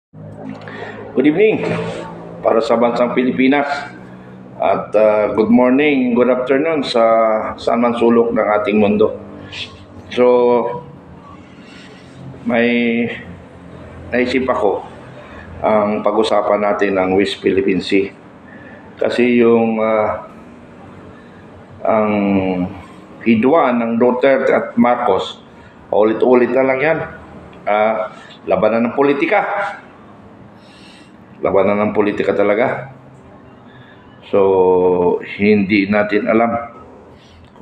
Good evening para sa bansang Pilipinas at good morning, good afternoon sa saan man sulok ng ating mundo. So, may naisip ako ang pag-usapan natin ng West Philippine Sea. Kasi yung ang hidwaan ng Duterte at Marcos, ulit-ulit na lang yan. Labanan ng politika. Labanan ng politika talaga. So, hindi natin alam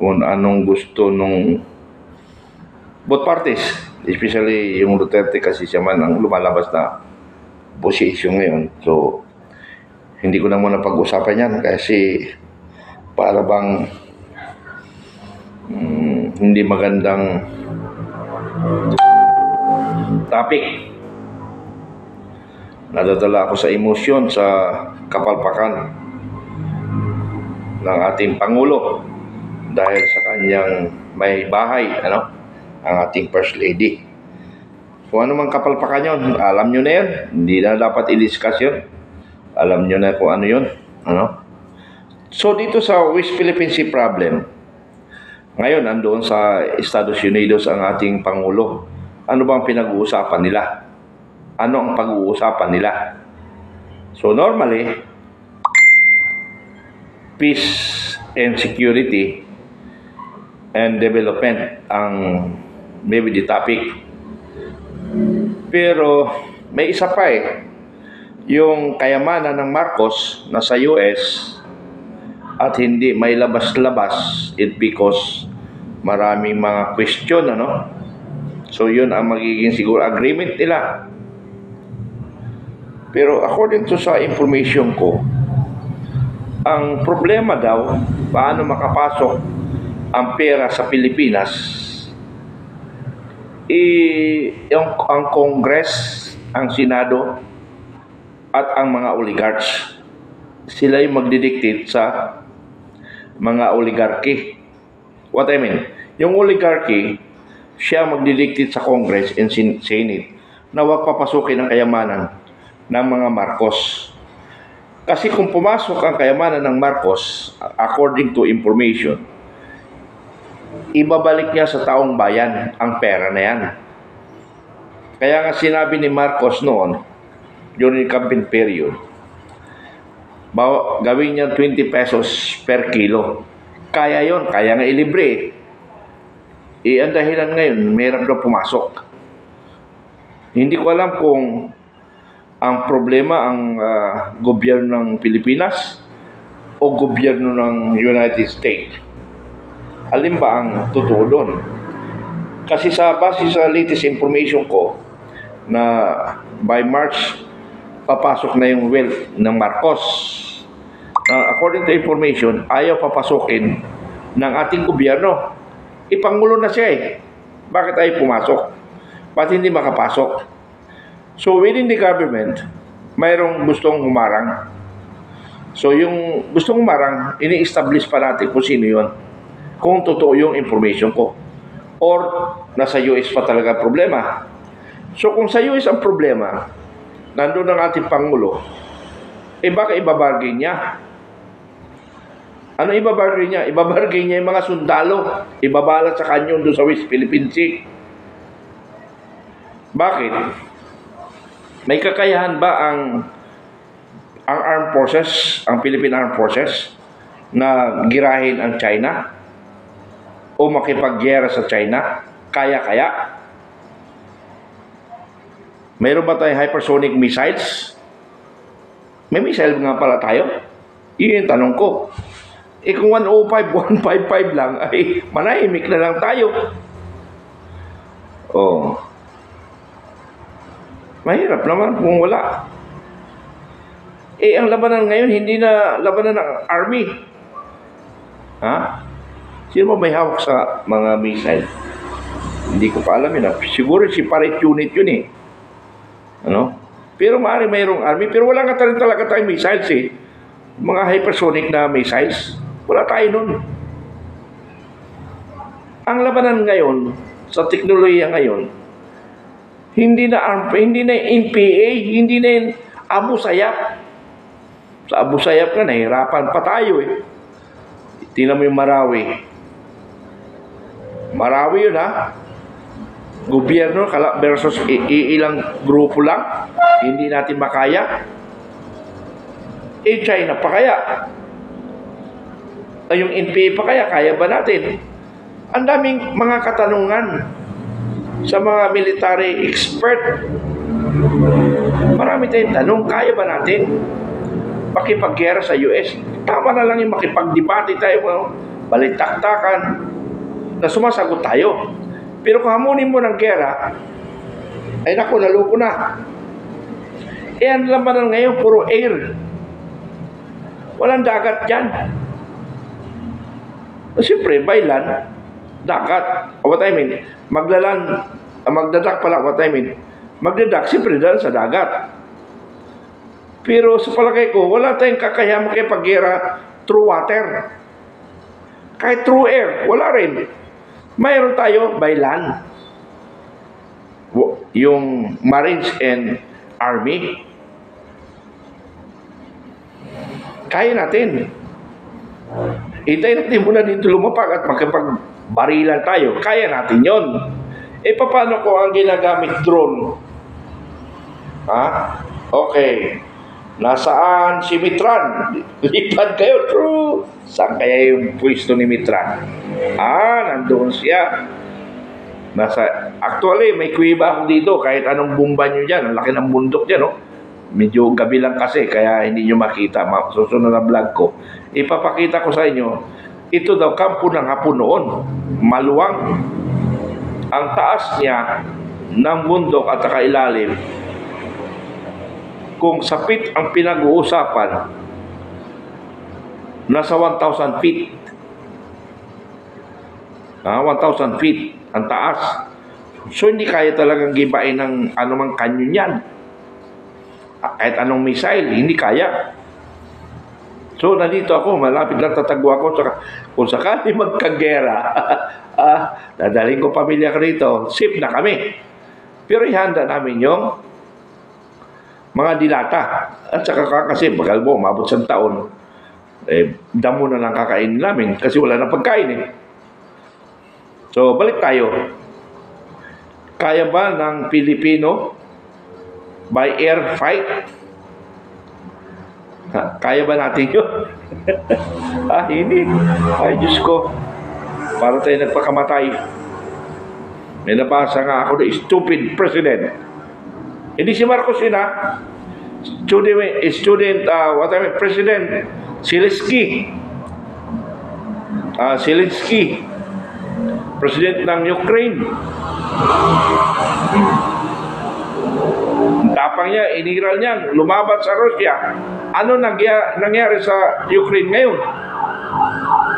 kung anong gusto nung both parties. Especially yung Duterte kasi siya man ang lumalabas na posisyon ngayon. So, hindi ko na muna pag-usapan yan kasi para bang hindi magandang topic. Nadadala ako sa emosyon sa kapalpakan ng ating Pangulo dahil sa kanyang may bahay, ang ating First Lady. Kung ano man kapalpakan yun, alam nyo na yan. Hindi na dapat i-discuss yun. Alam nyo na kung ano yun. So dito sa West Philippine Sea problem, ngayon andoon sa Estados Unidos ang ating Pangulo. Ano bang pinag-uusapan nila? Ano ang pag-uusapan nila? So normally, peace and security and development ang maybe the topic. Pero may isa pa yung kayamanan ng Marcos na sa US at hindi may labas-labas it because maraming mga question, So yun ang magiging siguro agreement nila. Pero according to sa information ko, ang problema daw, paano makapasok ang pera sa Pilipinas, ang Congress, ang Senado, at ang mga oligarchs. Sila yung magdidictate sa mga oligarchy. What I mean, yung oligarchy, siya magdidictate sa Congress and Senate na huwag papasukin ang kayamanan ng mga Marcos. Kasi kung pumasok ang kayamanan ng Marcos, according to information, ibabalik niya sa taong bayan ang pera na yan. Kaya nga sinabi ni Marcos noon, during campaign period, gawin niya 20 pesos per kilo. Kaya yon, kaya nga ilibre. Ang dahilan ngayon, mayroon daw pumasok. Hindi ko alam kung ang problema ang gobyerno ng Pilipinas o gobyerno ng United States. Alin ba ang totoo doon? Kasi base sa latest information ko na by March papasok na yung wealth ng Marcos. According to information, ayaw papasukin ng ating gobyerno. Ipangulo na siya Bakit ayaw pumasok? Ba't hindi makapasok? So within the government, mayroong gustong humarang. So yung gustong humarang, ini-establish pa natin kung sino yun. Kung totoo yung information ko. Or nasa US pa talaga problema. So kung sa US ang problema, nandun ang ating Pangulo, baka ibabargain niya. Ano ibabargain niya? Ibabargain niya yung mga sundalo. Ibabalat sa kanya doon sa West Philippine Sea. Bakit? May kakayahan ba ang armed forces, ang Philippine Armed Forces, na girahin ang China? O makipagyera sa China? Kaya-kaya? Mayroon ba tayong hypersonic missiles? May missile nga pala tayo? Yun yung tanong ko. Kung 105, 155 lang, ay manahimik na lang tayo. Mahirap naman kung wala. Ang labanan ngayon, hindi na labanan ng army. Sino ba may hawak sa mga missile? Hindi ko pa alam yun. Siguro si Parade Unit yun Pero maaari mayroong army. Pero wala nga talaga tayong missiles Mga hypersonic na missiles. Wala tayo nun. Ang labanan ngayon, sa teknolohiya ngayon, Hindi na hindi na NPA, hindi na yung Abu Sayyaf. Sa Abu Sayyaf ka, nahirapan pa tayo eh. Tingnan mo yung Marawi. Marawi yun ha. Gobyerno versus ilang grupo lang. Hindi natin makaya. China pa kaya? Yung NPA pa kaya ba natin? Ang daming mga katanungan sa mga military expert. Marami tayong tanong, kaya ba natin makipaggera sa US? Tama na lang yung makipagdebate tayo, balitaktakan, na sumasagot tayo. Pero kung hamunin mo ng gera, ay naku, naluko na. Ang labanan ngayon, puro air. Walang dagat dyan. Siyempre, baylan, dagat. What I mean, magdadak pala, what I mean, magdadak, siyempre dahil sa dagat. Pero sa palagay ko, wala tayong kakayahan makipaggera through water. Kahit through air, wala rin. Mayroon tayo by land. Yung Marines and Army. Kaya natin. Hintayin natin muna dito lumapag at makipagbarilan tayo. Kaya natin yon. Paano ko ang ginagamit drone? Okay. Nasaan si Mitran? Lipad kayo, true. Saan kaya yung pwesto ni Mitran? Nandoon siya. Actually, may kuwiba ako dito. Kahit anong bumba nyo dyan. Ang laki ng bundok dyan, no? Medyo gabi lang kasi, kaya hindi nyo makita. Susunod na vlog ko. Ipapakita ko sa inyo, ito daw, kampo ng Hapon noon. Maluwang. Ang taas niya ng bundok at saka ilalim, kung sapit ang pinag-uusapan, nasa 1,000 feet. 1,000 feet ang taas. So, hindi kaya talagang gibain ng anumang kanyon yan. Kahit anong missile, hindi kaya. So, nandito ako, malapit lang tatagwa ako. Kung sakali magkagera, dadaling ko pamilya ko rito, safe na kami. Pero ihanda namin yung mga dilata. At saka kasi bagal mo, umabot sa taon, damo na lang kakainin namin kasi wala na pagkain eh. So, balik tayo. Kaya ba ng Pilipino by air fight? Kaya ba natin yun? Hindi. Ay, Diyos ko. Para tayo nagpakamatay. May nabasa nga ako na stupid president. Hindi si Marcos yun President Zelensky. Zelensky. President ng Ukraine. Tapang niya, iniral niya, lumaban sa Russia. Ano nangyari sa Ukraine ngayon?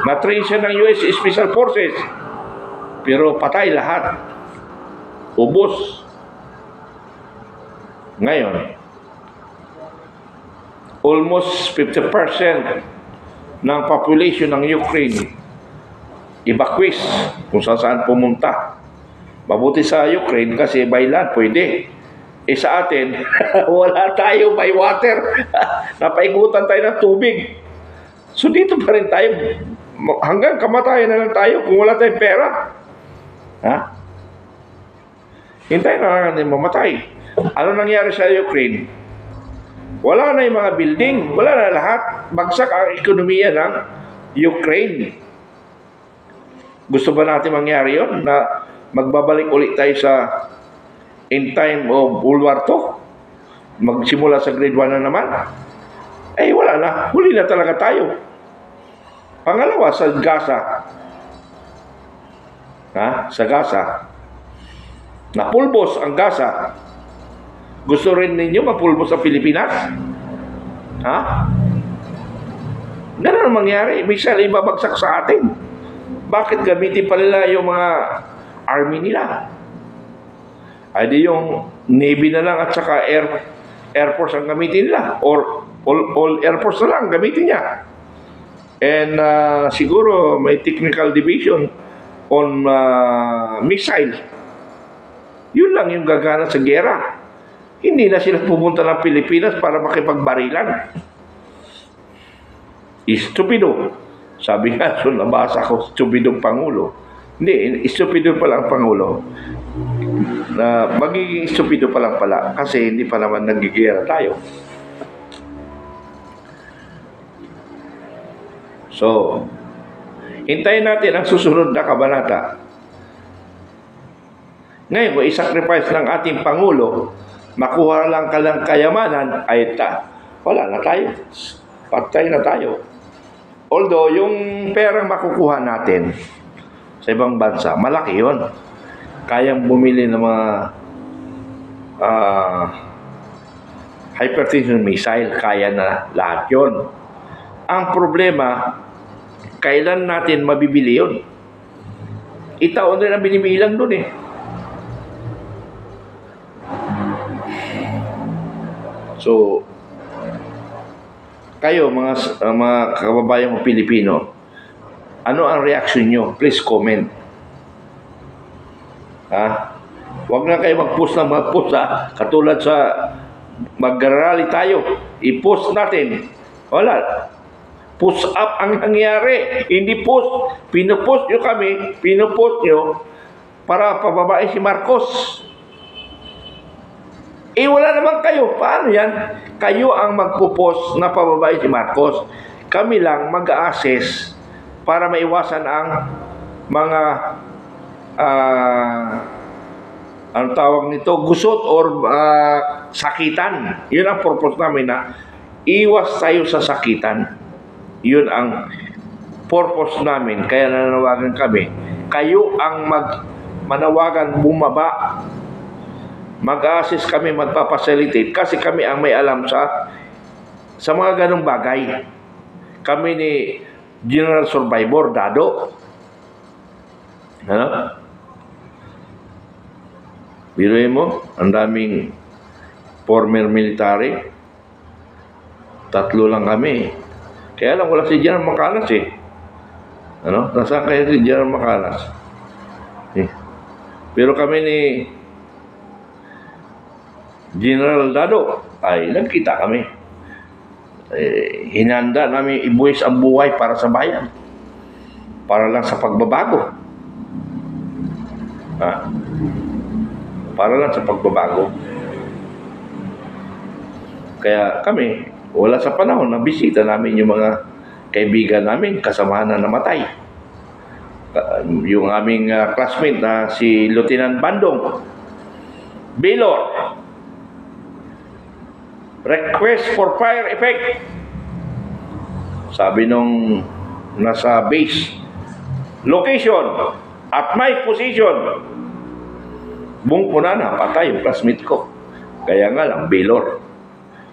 Na-train siya ng US Special Forces. Pero patay lahat. Ubos. Ngayon, almost 50% ng population ng Ukraine evacuees kung saan pumunta. Mabuti sa Ukraine kasi by land pwede. Sa atin, wala tayo by water. Napaikutan tayo ng tubig. So dito pa rin tayo. Hanggang kamatayan na lang tayo kung wala tayong pera. Hintayin na lang natin mamatay. Ano nangyari sa Ukraine? Wala na yung mga building. Wala na lahat. Bagsak ang ekonomiya ng Ukraine. Gusto ba natin mangyari yun? Na magbabalik ulit tayo sa in time of World War II? Magsimula sa grade 1 na naman? Wala na. Huli na talaga tayo. Pangalawa, sa Gaza. Sa Gaza. Napulbos ang Gaza. Gusto rin ninyo mapulbos sa Pilipinas? Ganun ang mangyari. Minsan ibabagsak sa atin. Bakit gamitin pa nila yung mga army nila? Di yung Navy na lang at saka Air Force ang gamitin nila. Or all Air Force na lang gamitin niya. And siguro may technical division on missile. Yun lang yung gagana sa gera. Hindi na sila pumunta ng Pilipinas para makipagbarilan. Istupido. Sabi nga, so nabasa ko, stupidong Pangulo. Hindi, istupido pala ang Pangulo. Na magiging istupido pa lang pala kasi hindi pa naman nagigera tayo. So, hintayin natin ang susunod na kabanata. Ngayon, kung isacrifice ng ating Pangulo, makuha lang ka ng kayamanan, ay wala na tayo. Patay na tayo. Although, yung perang makukuha natin sa ibang bansa, malaki yun. Kayang bumili ng mga hypertension missile, kaya na lahat yun. Ang problema, kailan natin mabibili yun? Itaon rin ang binibilang doon eh. So, kayo mga kababayan mo Pilipino, ano ang reaction nyo? Please comment. Huwag na kayo mag-post ng mag-post katulad sa mag-rally tayo. I-post natin. Wala. Push up ang nangyari. Hindi post. Pinupost nyo kami. Pinupost nyo para pababae si Marcos. Wala naman kayo. Paano yan? Kayo ang magpo-post na pababae si Marcos. Kami lang mag-a-assess para maiwasan ang mga ang tawag nito, gusot or sakitan. Yun ang purpose namin na iwas tayo sa sakitan. Yun ang purpose namin. Kaya nananawagan kami. Kayo ang manawagan bumaba. Mag-assist kami, magpapacilitate kasi kami ang may alam sa mga ganong bagay. Kami ni General Survivor Dado. Biruin mo, ang daming former military. 3 lang kami. Kaya lang wala si General Macalas eh. Nasaan kaya si General Macalas? Pero kami ni General Dado, ay nagkita kami. Hinanda namin ibuwis ang buhay para sa bayan. Para lang sa pagbabago. Para lang sa pagbabago. Kaya kami, wala sa panahon na bisita namin yung mga kaibigan namin, kasamahan na namatay. Yung aming classmate na si Lieutenant Bandong Baylor. Request for fire effect. Sabi nung nasa base location at my position, bungko na patay yung classmate ko. Kaya nga lang, Baylor.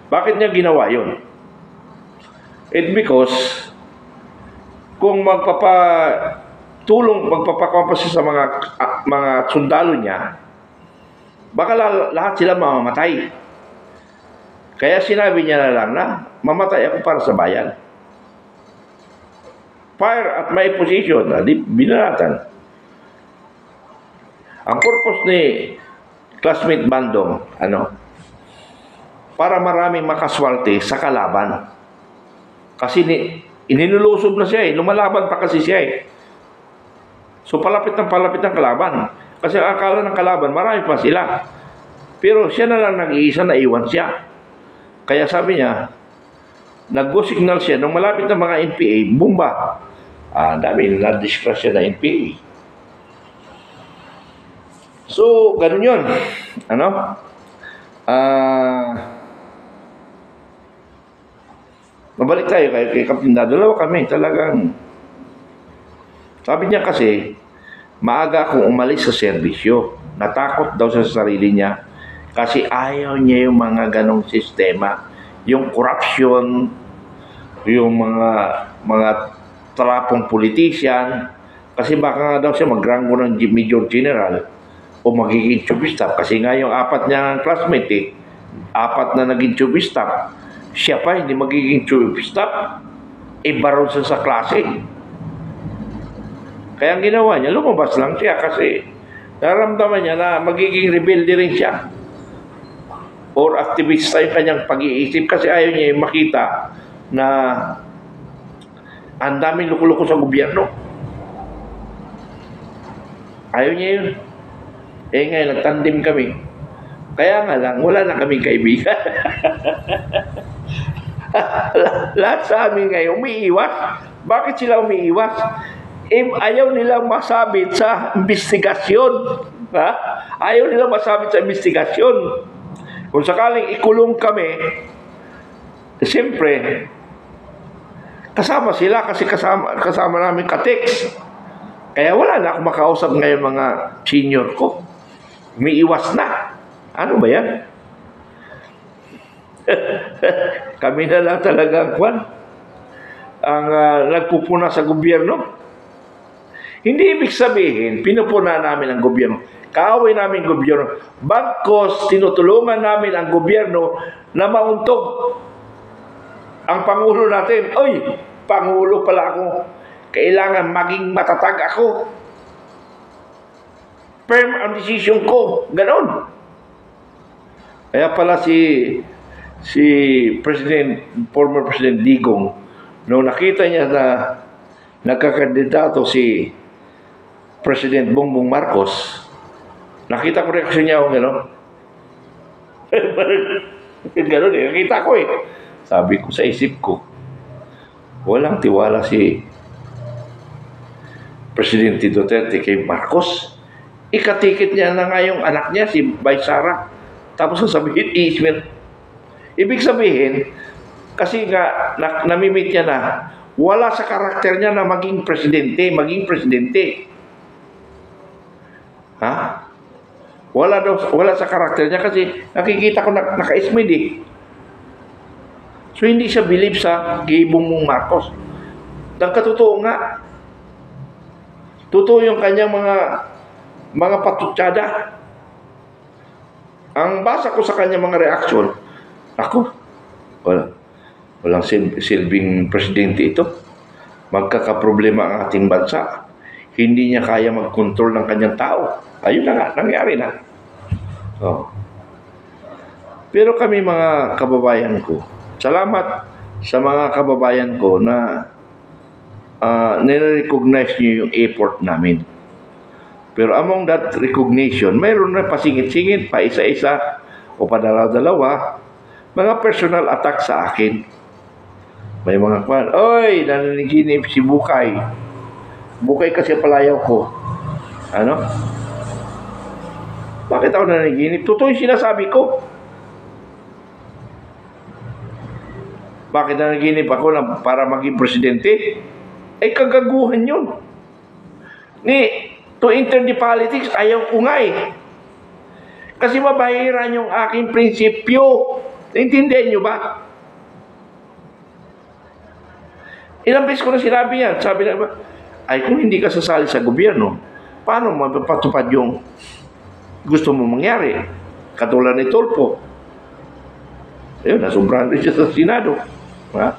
Bakit niya ginawa yun? It's because kung magpapakampas sa mga sundalo niya, baka lahat sila mamamatay. Kaya sinabi niya na lang na mamatay ako para sa bayan. Fire at my position. Binaratan. Ang purpose ni classmate Bandong, para maraming makaswalte sa kalaban. Kasi ininulusob na siya lumalaban pa kasi siya So palapit ng kalaban. Kasi ang akala ng kalaban, marami pa sila. Pero siya na lang nag-iisa, naiwan siya. Kaya sabi niya, nag-go signal siya, nung malapit ng mga NPA, bumba. Dami na-discrash siya na NPA. So, ganun yun. Mabalik tayo kay Captain Dado. Dalawa kami, talagang. Sabi niya kasi, maaga akong umalis sa serbisyo. Natakot daw sa sarili niya. Kasi ayaw niya yung mga ganong sistema. Yung corruption, yung mga trapong politician. Kasi baka nga daw siya magranggo ng Major General o magiging chief staff. Kasi nga yung 4 niyang classmate 4 na naging chief staff. Siya pa hindi magiging chief staff. Baron siya sa klase. Kaya ang ginawa niya, lumabas lang siya kasi Nararamdaman niya na magiging rebelde rin siya or aktivista yung kanyang pag-iisip kasi ayaw niya yung makita na ang daming loko-loko sa gobyerno. Ayaw niya yun. Eh ngayon, nagtandim kami. Kaya nga lang, wala na kaming kaibigan. Lahat sa amin ngayon, umiiwas. Bakit sila umiiwas? Ayaw nilang masabit sa investigasyon. Ha? Ayaw nilang masabit sa investigasyon. Kung sakaling ikulong kami, siyempre, kasama sila kasi kasama namin ka-text. Kaya wala na akong makausap ngayon mga senior ko. Umiiwas na. Ano ba yan? Kami na lang talaga ang nagpupuna sa gobyerno. Hindi ibig sabihin, pinupuna namin ang gobyerno. Kaaway namin ang gobyerno. Bagkos, tinutulungan namin ang gobyerno na mauntog ang Pangulo natin. Oy, Pangulo pala ako. Kailangan maging matatag ako. Firm ang desisyon ko. Ganon. Kaya pala si former President Digong, nung nakita niya na nagkakandidato si President Bongbong Marcos, nakita ko reaksyon niya gano'n. Gano'n eh, nakita ko eh. Sabi ko sa isip ko, walang tiwala si Presidente Duterte kay Marcos. Ikatikit niya na nga yung anak niya, si Vice Sara. Tapos sasabihin, i-ismir. Ibig sabihin, kasi nga, namimit niya na, wala sa karakter niya na maging presidente. Ha? Wala sa karakter niya kasi nakikita ko naka-ismid eh. So hindi siya believe sa Bongbong Marcos. Nagkatotoo nga. Totoo yung kanyang mga patutsada. Ang basa ko sa kanyang mga reaksyon, ako, walang silbing presidente ito. Magkakaproblema ang ating bansa. Hindi niya kaya mag-control ng kanyang tao. Ayun na nga, nangyari na. So, pero kami mga kababayan ko, salamat sa mga kababayan ko na nire-recognize niyo yung effort namin. Pero among that recognition, mayroon na pasingit-singit, pa isa-isa o padalawa-dalawa, mga personal attack sa akin. May mga kwan, oy, naniniginip si Bukay. Bukay kasi palayaw ko. Ano? Bakit ako naniniginip? Totoo yung sinasabi ko. Bakit naniniginip ako para maging presidente? Ay kagaguhan yun. To enter the politics, ayaw ko nga eh. Kasi mabahiran yung aking prinsipyo. Naintindihan nyo ba? Ilang beses ko na sinabi yan. Sabi na ba, ay kung hindi ka sasali sa gobyerno, paano mapapatupad yung gusto mo mangyari? Katulad ni Tolpo. Ayun, nasumbrahan rin siya sa Senado. Ha?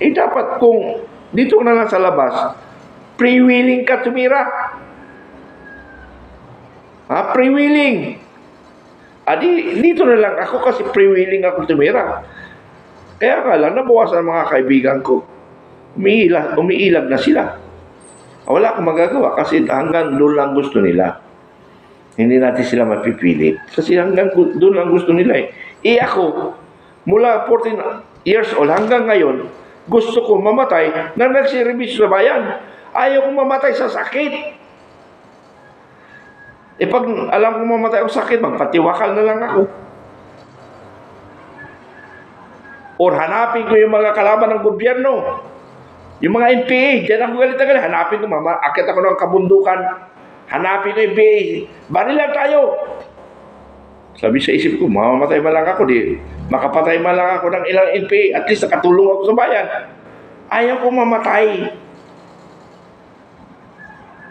Eh dapat kung dito na lang sa labas, pre-willing ka tumira. Ha? Pre-willing. Dito na lang ako kasi pre-willing ako tumira. Kaya nga lang, nabawasan ang mga kaibigan ko. Umiilag na sila. Wala akong magagawa kasi hanggang doon lang gusto nila. Hindi natin sila mapipilit. Kasi hanggang doon lang gusto nila eh. Ako, mula 14 years old hanggang ngayon, gusto ko mamatay na nagsiservisyo sa bayan. Ayaw kong mamatay sa sakit. Pag alam kong mamatay ako sa sakit, magpatiwakal na lang ako. Or hanapin ko yung mga kalaban ng gobyerno. Yung mga NPA, dyan ako galit na galit. Hanapin ko, akit ako ng kabundukan. Hanapin ko yung NPA. Barilan tayo. Sabi sa isip ko, mamamatay man lang ako. Makapatay man lang ako ng ilang NPA. At least nakatulong ako sa bayan. Ayaw ko mamatay.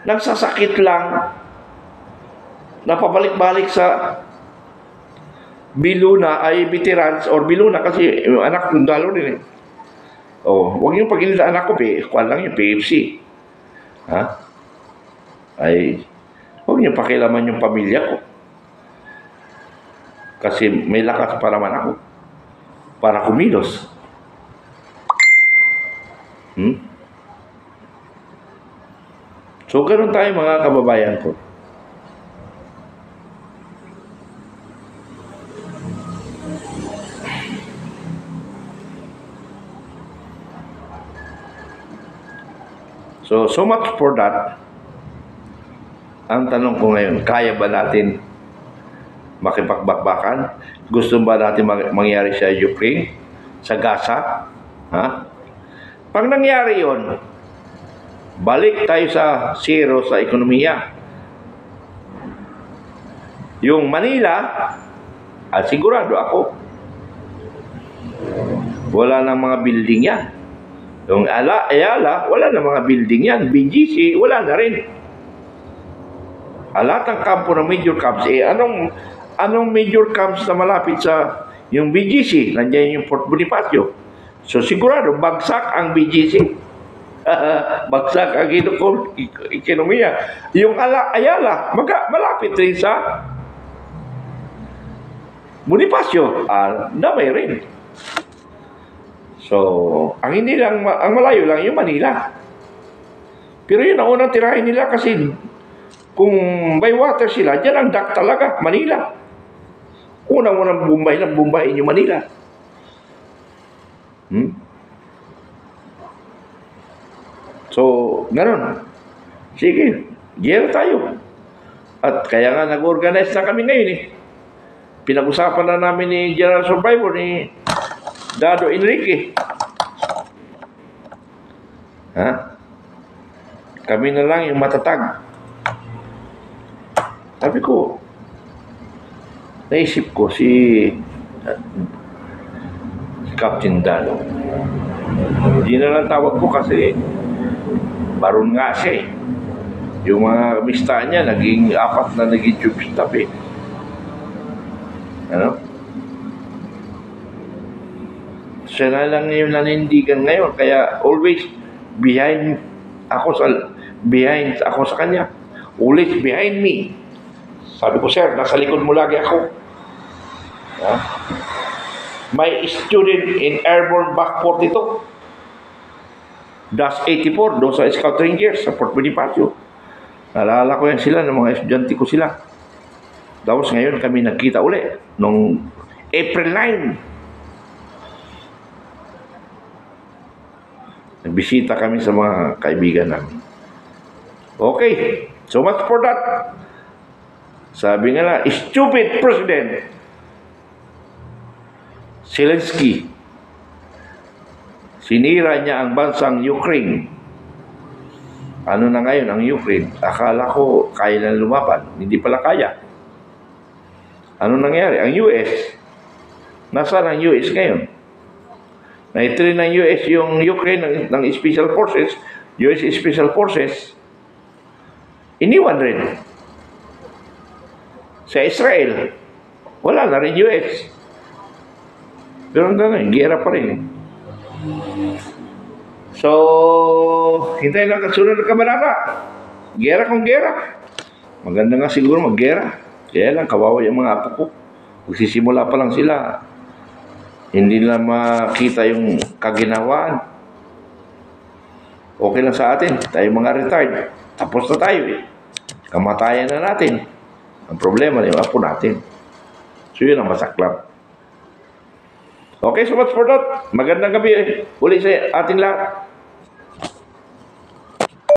Nagsasakit lang. Napabalik-balik sa Biluna ay veterans or Biluna kasi yung anak kong dalo din eh. Huwag yung pag-inita anak ko, kuwan lang yung PFC. Ha? Ay, Huwag niyo pakialaman yung pamilya ko. Kasi may lakas pa naman ako para kumilos. So, ganun tayo mga kababayan ko. So much for that. Ang tanong ko ngayon, kaya ba natin makipagbakbakan? Gusto ba natin mangyari sa Ukraine? Sa Gaza? Ha? Pag nangyari yon, balik tayo sa zero sa ekonomiya. Yung Manila, sigurado ako, wala nang mga building yan. Yung Ayala, wala nang mga building yan. BGC, wala na rin. Lahat ng kampo ng major camps, anong major camps na malapit sa yung BGC? Nandiyan yung Fort Bonifacio. So sigurado, bagsak ang BGC. Bagsak ang ekonomiya. Yung Ayala, malapit rin sa Bonifacio. Damay rin. So, ang malayo lang yung Manila. Pero yun ang unang tirahin nila kasi kung by water sila, dyan ang dock talaga, Manila. Unang bumbahin yung Manila. So, ganun. Sige, gera tayo. At kaya nga nag-organize na kami ngayon eh. Pinag-usapan na namin ni General Survivor ni Dado Enrique. Kami na lang yung matatag. Sabi ko, naisip ko si Captain Dado. Hindi na lang tawag ko kasi baron nga siya eh. Yung mga mistaan niya, naging 4 na naging tube stop eh. Siya na lang yung nanindigan ngayon. Kaya always behind ako sa kanya. Always behind me. Sabi ko, sir, nasa likod mo lagi ako. May student in Airborne Back 42. DAS 84, doon sa Scout Rangers sa Fort Bonifacio. Naalala ko yan sila, ng mga estudyante ko sila. Tapos ngayon kami nagkita uli noong April 9. Nagbisita kami sa mga kaibigan namin. Okay, so much for that. Sabi nga na, stupid President Zelensky. Sinira niya ang bansang Ukraine. Ano na ngayon ang Ukraine? Akala ko kaya na lumaban. Hindi pala kaya. Ano nangyari? Ang US. Nasaan ang US ngayon? Na-train ng US yung Ukraine ng Special Forces, US Special Forces, iniwan rin. Sa Israel, wala na rin US. Pero hanggang ngayon, gera pa rin. So, hintayin lang kasunod ng kabanata. Gera kung gera. Maganda nga siguro mag-gera. Kaya lang, kawawa yung mga apo ko. Magsisimula pa lang sila. Hindi nila makita yung kaginawaan. Okay lang sa atin. Tayo mga retired. Tapos na tayo eh. Kamatayan na natin. Ang problema na yung apo natin. So yun ang masaklap. Okay, so much for that. Magandang gabi uli sa ating lahat.